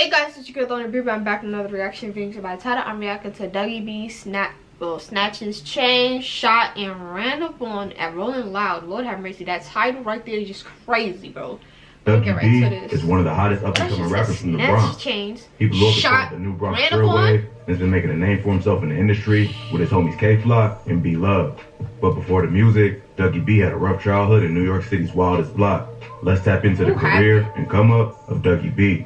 Hey guys, it's your girl Dougie. I'm back with another reaction video by title. I'm reacting to Dougie B Snatches chain shot and ran up on at Rolling Loud. Lord have mercy, that title right there is just crazy, bro. Dougie B is one of the hottest up-and-coming rappers from the Bronx. Chains, he blew up the new Bronx Trailway and has been making a name for himself in the industry with his homies K-Flock and B-Love. But before the music, Dougie B had a rough childhood in New York City's wildest block. Let's tap into the career and come up of Dougie B.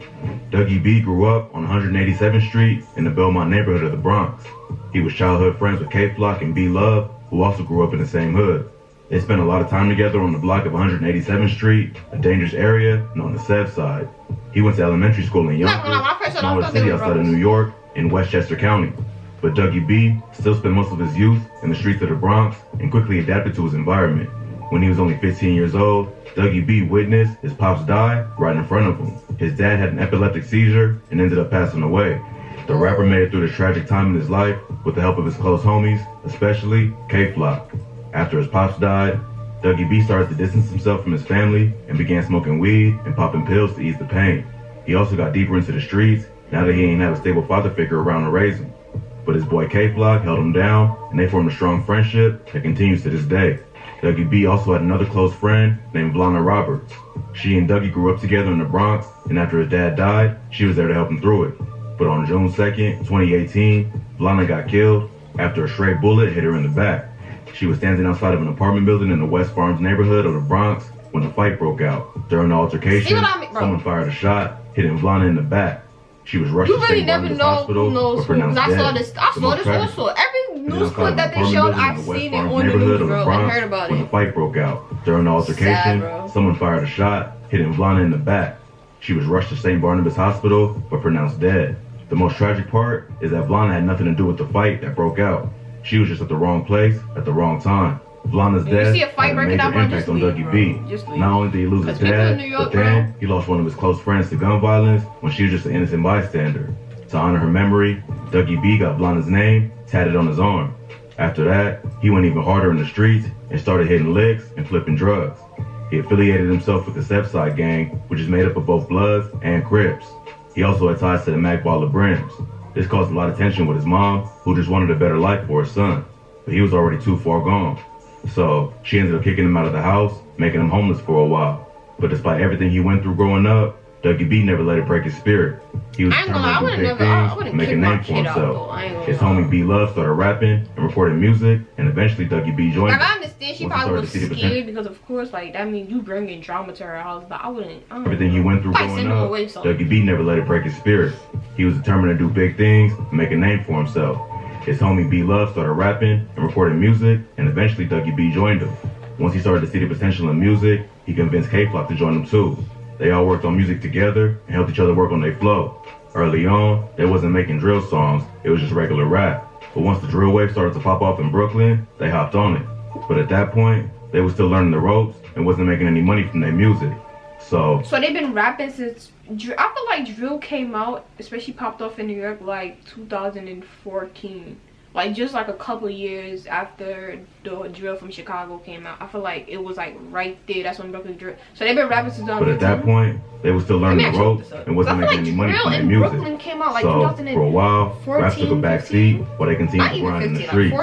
Dougie B grew up on 187th Street in the Belmont neighborhood of the Bronx. He was childhood friends with K-Flock and B-Love, who also grew up in the same hood. They spent a lot of time together on the block of 187th Street, a dangerous area known as Sev Side. He went to elementary school in Yonkers, a smaller city outside of New York in Westchester County. But Dougie B still spent most of his youth in the streets of the Bronx and quickly adapted to his environment. When he was only 15 years old, Dougie B witnessed his pops die right in front of him. His dad had an epileptic seizure and ended up passing away. The rapper made it through this tragic time in his life with the help of his close homies, especially K-Flock. After his pops died, Dougie B started to distance himself from his family and began smoking weed and popping pills to ease the pain. He also got deeper into the streets now that he ain't have a stable father figure around to raise him. But his boy K-Flock held him down and they formed a strong friendship that continues to this day. Dougie B also had another close friend named Vlana Roberts. She and Dougie grew up together in the Bronx, and after his dad died, she was there to help him through it. But on June 2nd, 2018, Vlana got killed after a stray bullet hit her in the back. She was standing outside of an apartment building in the West Farms neighborhood of the Bronx when a fight broke out. During the altercation, someone fired a shot, hitting Vlana in the back. She was rushed to St. Barnabas Hospital, but pronounced dead. I saw this also. Every news clip that they showed, I've seen it on the news, bro, and heard about it. When the fight broke out. During the altercation, someone fired a shot, hitting Vlana in the back. She was rushed to St. Barnabas Hospital, but pronounced dead. The most tragic part is that Vlana had nothing to do with the fight that broke out. She was just at the wrong place at the wrong time. Vlana's death had a major impact on Dougie B. Not only did he lose his dad, but then he lost one of his close friends to gun violence when she was just an innocent bystander. To honor her memory, Dougie B got Vlana's name tatted on his arm. After that, he went even harder in the streets and started hitting licks and flipping drugs. He affiliated himself with the Sev Side gang, which is made up of both Bloods and Crips. He also had ties to the Mac Baller Brims. This caused a lot of tension with his mom, who just wanted a better life for his son. But he was already too far gone. So she ended up kicking him out of the house, making him homeless for a while. But despite everything he went through growing up, Dougie B never let it break his spirit. He was determined to do big things and make a name for himself. His homie B-Love started rapping and recording music, and eventually Dougie B joined him. I understand she probably was scared because, of course, like, that means you bringing drama to her house, but I wouldn't. Everything he went through growing up, Dougie B never let it break his spirit. He was determined to do big things and make a name for himself. His homie B-Love started rapping and recording music, and eventually Dougie B joined him. Once he started to see the potential in music, he convinced K-Flock to join him too. They all worked on music together and helped each other work on their flow. Early on, they wasn't making drill songs, it was just regular rap. But once the drill wave started to pop off in Brooklyn, they hopped on it. But at that point, they were still learning the ropes and wasn't making any money from their music. So they've been rapping since, I feel like drill came out, especially popped off in New York, like 2014. Like just like a couple years after the drill from Chicago came out. I feel like it was like right there. That's when Brooklyn drill. So they've been rapping since 2015. But at that point, they were still learning the ropes and wasn't making any money from their music. Brooklyn came out like so for a while, rap took a back seat while they continued to grind in the streets.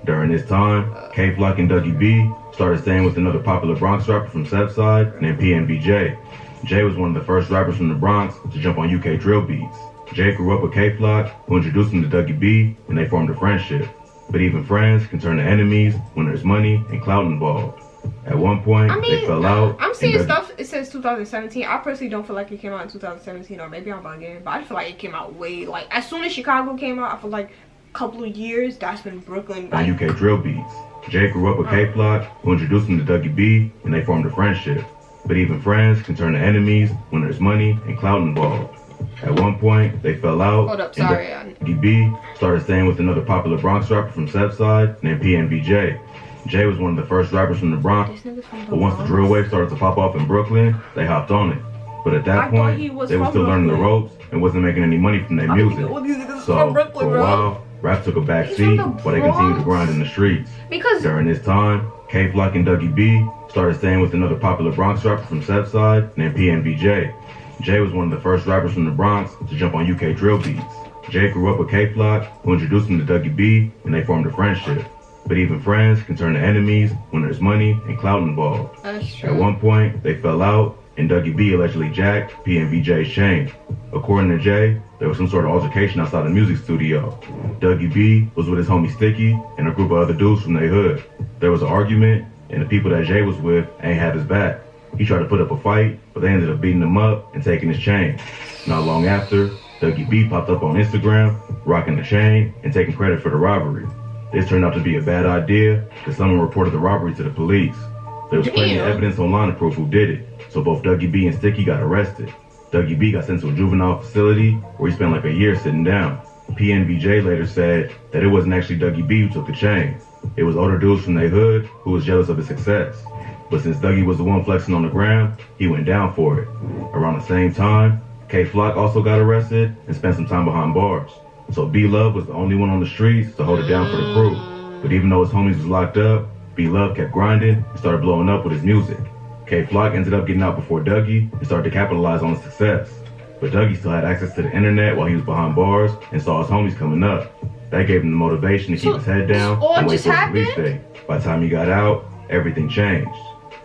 During this time, K-Flock and Dougie B started staying with another popular Bronx rapper from Sev Side named PNBJ. Jay was one of the first rappers from the Bronx to jump on UK drill beats. Jay grew up with K-Flock, who introduced him to Dougie B, and they formed a friendship. But even friends can turn to enemies when there's money and clout involved. At one point, they fell out. I'm seeing stuff, it says 2017. I personally don't feel like it came out in 2017, or maybe I'm bugging, but I feel like it came out way, like, as soon as Chicago came out, I feel like a couple of years, that's when Brooklyn... On UK drill beats. Jay grew up with K-Flock, who introduced him to Dougie B, and they formed a friendship. But even friends can turn to enemies when there's money and clout involved. At one point, they fell out. Hold up, sorry. Dougie B started staying with another popular Bronx rapper from Sev Side named PNBJ. Jay was one of the first rappers from the Bronx, but once the drill wave started to pop off in Brooklyn, they hopped on it. But at that point, they were still learning the ropes and wasn't making any money from their music. So for a while, rap took a back seat while they continued to grind in the streets. During this time, K-Flock and Dougie B started staying with another popular Bronx rapper from Sev Side named PNBJ. Jay was one of the first rappers from the Bronx to jump on UK drill beats. Jay grew up with K-Flock, who introduced him to Dougie B, and they formed a friendship. But even friends can turn to enemies when there's money and clout involved. That's true. At one point, they fell out, and Dougie B allegedly jacked PNBJ's chain. According to Jay, there was some sort of altercation outside the music studio. Dougie B was with his homie Sticky and a group of other dudes from their hood. There was an argument, and the people that Jay was with ain't have his back. He tried to put up a fight, but they ended up beating him up and taking his chain. Not long after, Dougie B popped up on Instagram, rocking the chain and taking credit for the robbery. This turned out to be a bad idea because someone reported the robbery to the police. There was plenty of evidence online to prove who did it, so both Dougie B and Sticky got arrested. Dougie B got sent to a juvenile facility where he spent like a year sitting down. PNBJ later said that it wasn't actually Dougie B who took the chain. It was older dudes from their hood who was jealous of his success. But since Dougie was the one flexing on the gram, he went down for it. Around the same time, K-Flock also got arrested and spent some time behind bars. So B-Love was the only one on the streets to hold it down for the crew. But even though his homies was locked up, B-Love kept grinding and started blowing up with his music. K-Flock ended up getting out before Dougie and started to capitalize on his success. But Dougie still had access to the internet while he was behind bars and saw his homies coming up. That gave him the motivation to keep his head down and wait for his release date. By the time he got out, everything changed.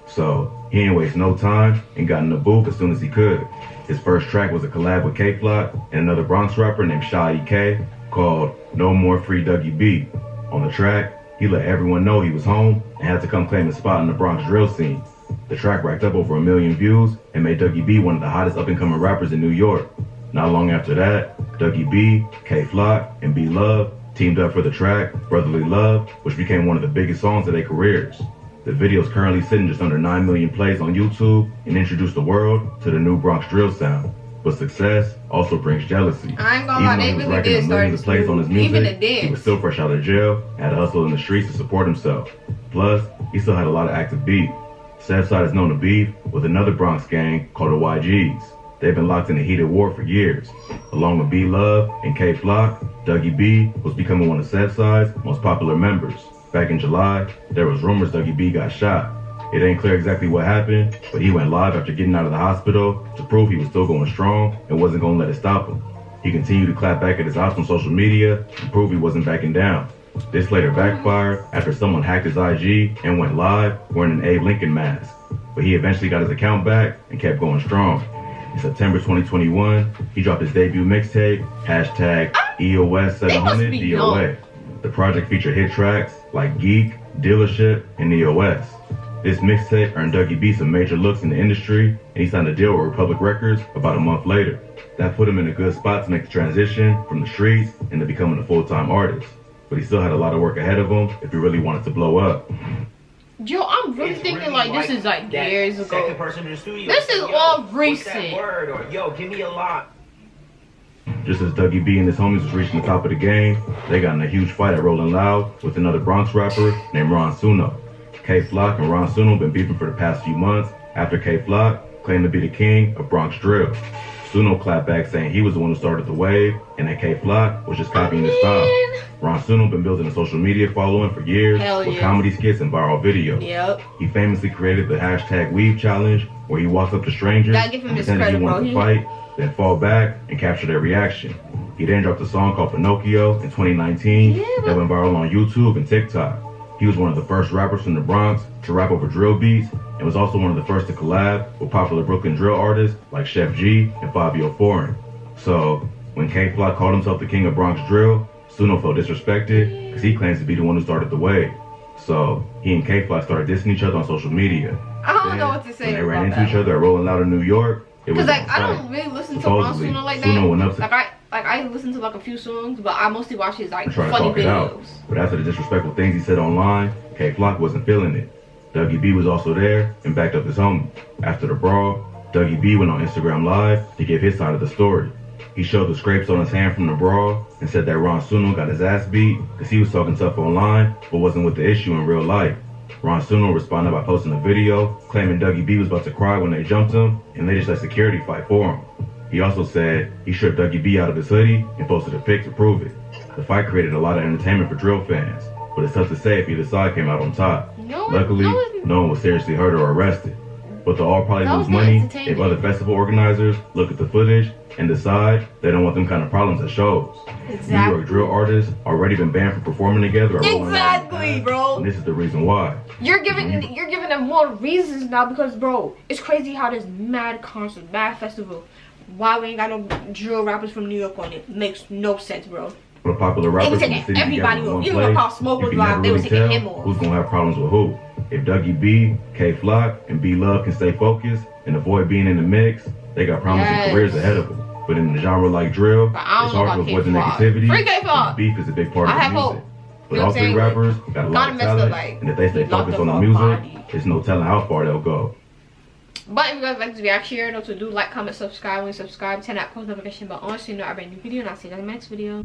So he didn't waste no time and got in the booth as soon as he could. His first track was a collab with K-Flock and another Bronx rapper named Shy E.K. called No More Free Dougie B. On the track, he let everyone know he was home and had to come claim his spot in the Bronx drill scene. The track racked up over 1 million views and made Dougie B one of the hottest up-and-coming rappers in New York. Not long after that, Dougie B, K-Flock, and B-Love teamed up for the track Brotherly Love, which became one of the biggest songs of their careers. The video is currently sitting just under 9 million plays on YouTube and introduced the world to the new Bronx drill sound. But success also brings jealousy. I ain't gonna lie, they really did start millions of plays on his music, even the dance. he was still fresh out of jail, had to hustle in the streets to support himself. Plus, he still had a lot of active beef. Southside is known to beef with another Bronx gang called the YGs. They've been locked in a heated war for years. Along with B-Love and K-Flock, Dougie B was becoming one of Southside's most popular members. Back in July, there was rumors Dougie B got shot. It ain't clear exactly what happened, but he went live after getting out of the hospital to prove he was still going strong and wasn't going to let it stop him. He continued to clap back at his ops on social media and prove he wasn't backing down. This later backfired after someone hacked his IG and went live wearing an Abe Lincoln mask. But he eventually got his account back and kept going strong. In September 2021, he dropped his debut mixtape, #EOS700 DOA. The project featured hit tracks like Geek, Dealership, and EOS. This mixtape earned Dougie B some major looks in the industry, and he signed a deal with Republic Records about a month later. That put him in a good spot to make the transition from the streets into becoming a full-time artist. But he still had a lot of work ahead of him if he really wanted to blow up. Yo, I'm really thinking really like this is like years ago. Second person in the studio. This is all recent. What's that word? Or yo, give me a lot. Just as Dougie B and his homies was reaching the top of the game, they got in a huge fight at Rolling Loud with another Bronx rapper named Ron Suno. K-Flock and Ron Suno been beefing for the past few months after K-Flock claimed to be the king of Bronx drill. Suno clapped back saying he was the one who started the wave and that K-Flock was just copying his style. Ron Suno been building a social media following for years with comedy skits and viral videos. He famously created the #Weave Challenge where he walks up to strangers and pretends he wants to fight, then fall back and capture their reaction. He then dropped a song called Pinocchio in 2019 that went viral on YouTube and TikTok. He was one of the first rappers from the Bronx to rap over drill beats and was also one of the first to collab with popular Brooklyn drill artists like Chef G and Fabio Foreign. So, when K-Flock called himself the king of Bronx drill, Suno felt disrespected because he claims to be the one who started the wave. So, he and K-Flock started dissing each other on social media. I don't know what to say. When they ran into each other at Rolling Loud in New York, it was like I don't really listen to Ron Suno like that. Suno went up to I listen to like a few songs, but I mostly watch his like funny videos. Out. But after the disrespectful things he said online, K-Flock wasn't feeling it. Dougie B was also there and backed up his homie. After the brawl, Dougie B went on Instagram Live to give his side of the story. He showed the scrapes on his hand from the brawl and said that Ron Suno got his ass beat because he was talking tough online but wasn't with the issue in real life. Ron Suno responded by posting a video claiming Dougie B was about to cry when they jumped him and they just let security fight for him. He also said he stripped Dougie B out of his hoodie and posted a pic to prove it. The fight created a lot of entertainment for drill fans, but it's tough to say if either side came out on top. Luckily, no one was seriously hurt or arrested. but they'll all probably That lose was not money entertaining. if other festival organizers look at the footage and decide they don't want them kind of problems at shows. New Exactly. York drill artists already been banned from performing together. Or rolling out in the Exactly, past, bro. And this is the reason why. You're giving them more reasons now because, bro, it's crazy how there's mad concerts, mad festival. Why we ain't got no drill rappers from New York on it? Makes no sense, bro. For the popular rappers They in the taking city everybody together in off. one You know how place, Smoke you was can live, never they was really taking tell him off. who's gonna have problems with who. If Dougie B, K Flock, and B Love can stay focused and avoid being in the mix, they got promising Yes. careers ahead of them. But in a genre like drill, But I don't it's know hard to about avoid the K-Flock. negativity. Free K-Flock. and Beef is a big part of I the have music. hope. But You know all what I'm three saying? rappers got a lot Kinda of messed up, talent, like, and if they stay he locked focused up on the our music, body. there's no telling how far they'll go. But if you guys like this reaction, share, know what to do. Like, comment, subscribe. When you subscribe, turn that post notification bell on so you know I bring a new video. And I'll see you guys in the next video.